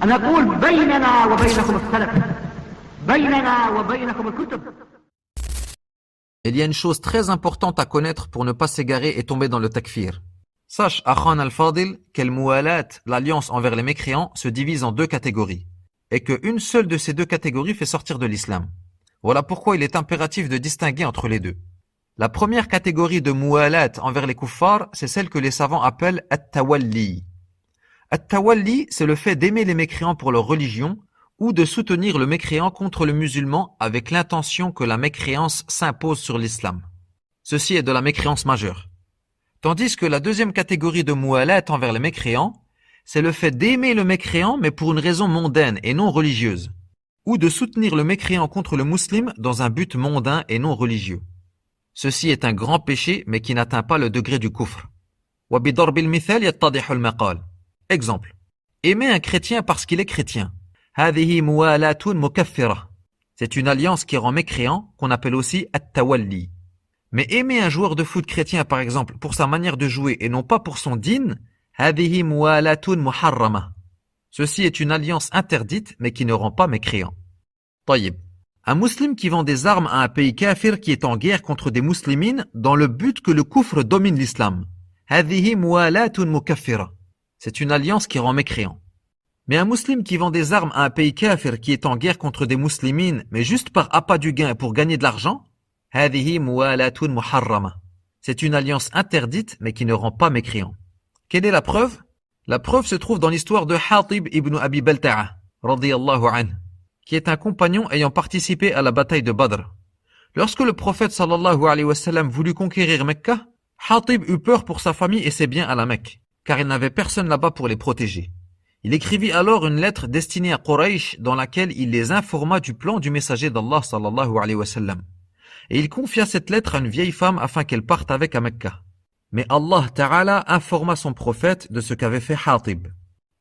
نقول بيننا وبينكم السلف بيننا وبينكم الكتب. Il y a une chose très importante à connaître pour ne pas s'égarer et tomber dans le takfir. Sache, Akhan al-Fadil, qu'el mualat, l'alliance envers les mécréants, se divise en deux catégories, et qu'une seule de ces deux catégories fait sortir de l'islam. Voilà pourquoi il est impératif de distinguer entre les deux. La première catégorie de mualat envers les kuffars, c'est celle que les savants appellent at-tawalli. At-tawalli, c'est le fait d'aimer les mécréants pour leur religion, ou de soutenir le mécréant contre le musulman avec l'intention que la mécréance s'impose sur l'islam. Ceci est de la mécréance majeure. Tandis que la deuxième catégorie de mualat envers les mécréants, c'est le fait d'aimer le mécréant mais pour une raison mondaine et non religieuse, ou de soutenir le mécréant contre le musulman dans un but mondain et non religieux. Ceci est un grand péché mais qui n'atteint pas le degré du kufr. وَبِضَرْبِ الْمِثَالِ يَتَّضِحُ الْمَقَالِ. Exemple. Aimer un chrétien parce qu'il est chrétien. هذه موالاة مكفرة. C'est une alliance qui rend mécréant, qu'on appelle aussi at-tawalli. Mais aimer un joueur de foot chrétien par exemple pour sa manière de jouer et non pas pour son din, هذه موالاة محرمة. Ceci est une alliance interdite mais qui ne rend pas mécréant. طيب. Un musulman qui vend des armes à un pays kafir qui est en guerre contre des muslimines dans le but que le kufr domine l'islam. هذه موالاة مكفرة. C'est une alliance qui rend mécréant. Mais un musulman qui vend des armes à un pays kafir qui est en guerre contre des muslimines, mais juste par appât du gain pour gagner de l'argent, هذه موالاة محرمة. C'est une alliance interdite, mais qui ne rend pas mécréant. Quelle est la preuve? La preuve se trouve dans l'histoire de Hatib ibn Abi Balta'a, radiyallahu anhu, qui est un compagnon ayant participé à la bataille de Badr. Lorsque le prophète sallallahu alayhi wa sallam voulut conquérir Mecca, Hatib eut peur pour sa famille et ses biens à la Mecque, car il n'avait personne là-bas pour les protéger. Il écrivit alors une lettre destinée à Quraysh dans laquelle il les informa du plan du messager d'Allah sallallahu alayhi wa sallam. Et il confia cette lettre à une vieille femme afin qu'elle parte avec à Mecca. Mais Allah Ta'ala informa son prophète de ce qu'avait fait Hatib.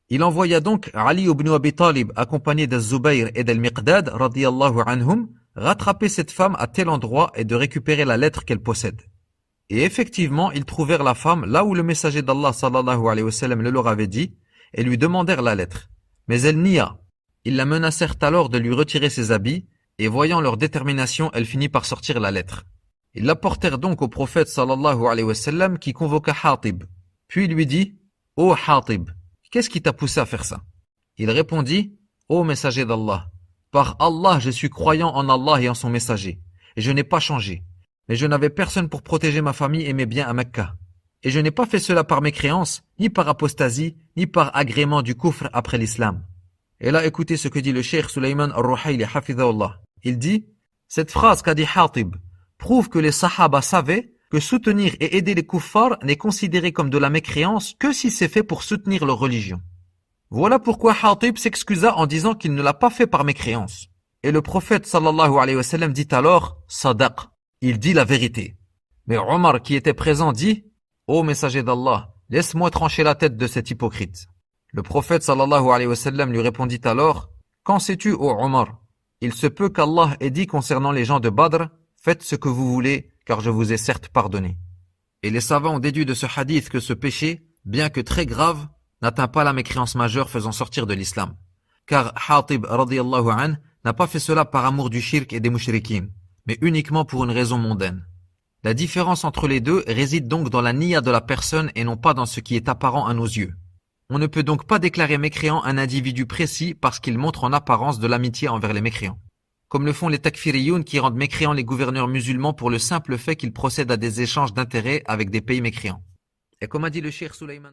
Il envoya donc Ali ibn Abi Talib accompagné d'Az-Zubayr et d'Al-Miqdad radiyallahu anhum rattraper cette femme à tel endroit et de récupérer la lettre qu'elle possède. Et effectivement, ils trouvèrent la femme là où le messager d'Allah sallallahu alayhi wa sallam le leur avait dit et lui demandèrent la lettre. Mais elle nia. Ils la menacèrent alors de lui retirer ses habits, et voyant leur détermination, elle finit par sortir la lettre. Ils l'apportèrent donc au prophète sallallahu alayhi wa sallam qui convoqua Hatib. Puis lui dit, « Ô Hatib, qu'est-ce qui t'a poussé à faire ça ?» Il répondit, « Ô messager d'Allah, par Allah je suis croyant en Allah et en son messager, et je n'ai pas changé. Mais je n'avais personne pour protéger ma famille et mes biens à Mecca. Et je n'ai pas fait cela par mécréance, ni par apostasie, ni par agrément du kufr après l'islam. » Et là, écoutez ce que dit le cheikh Sulayman al-Ruhayli, hafidhahullah. Il dit, cette phrase qu'a dit Hatib prouve que les sahaba savaient que soutenir et aider les kuffars n'est considéré comme de la mécréance que si c'est fait pour soutenir leur religion. Voilà pourquoi Hatib s'excusa en disant qu'il ne l'a pas fait par mécréance. Et le prophète sallallahu alayhi wa sallam dit alors, Sadaq, il dit la vérité. Mais Omar qui était présent dit, ô messager d'Allah, laisse-moi trancher la tête de cet hypocrite. Le prophète sallallahu alayhi wa sallam lui répondit alors, qu'en sais-tu, ô Omar? Il se peut qu'Allah ait dit concernant les gens de Badr, faites ce que vous voulez, car je vous ai certes pardonné. Et les savants ont déduit de ce hadith que ce péché, bien que très grave, n'atteint pas la mécréance majeure faisant sortir de l'islam. Car Hatib radiyallahu anhu n'a pas fait cela par amour du shirk et des mushrikin, mais uniquement pour une raison mondaine. La différence entre les deux réside donc dans la niya de la personne et non pas dans ce qui est apparent à nos yeux. On ne peut donc pas déclarer mécréant un individu précis parce qu'il montre en apparence de l'amitié envers les mécréants. Comme le font les takfiriyoun qui rendent mécréants les gouverneurs musulmans pour le simple fait qu'ils procèdent à des échanges d'intérêts avec des pays mécréants. Et comme a dit le cheikh Sulayman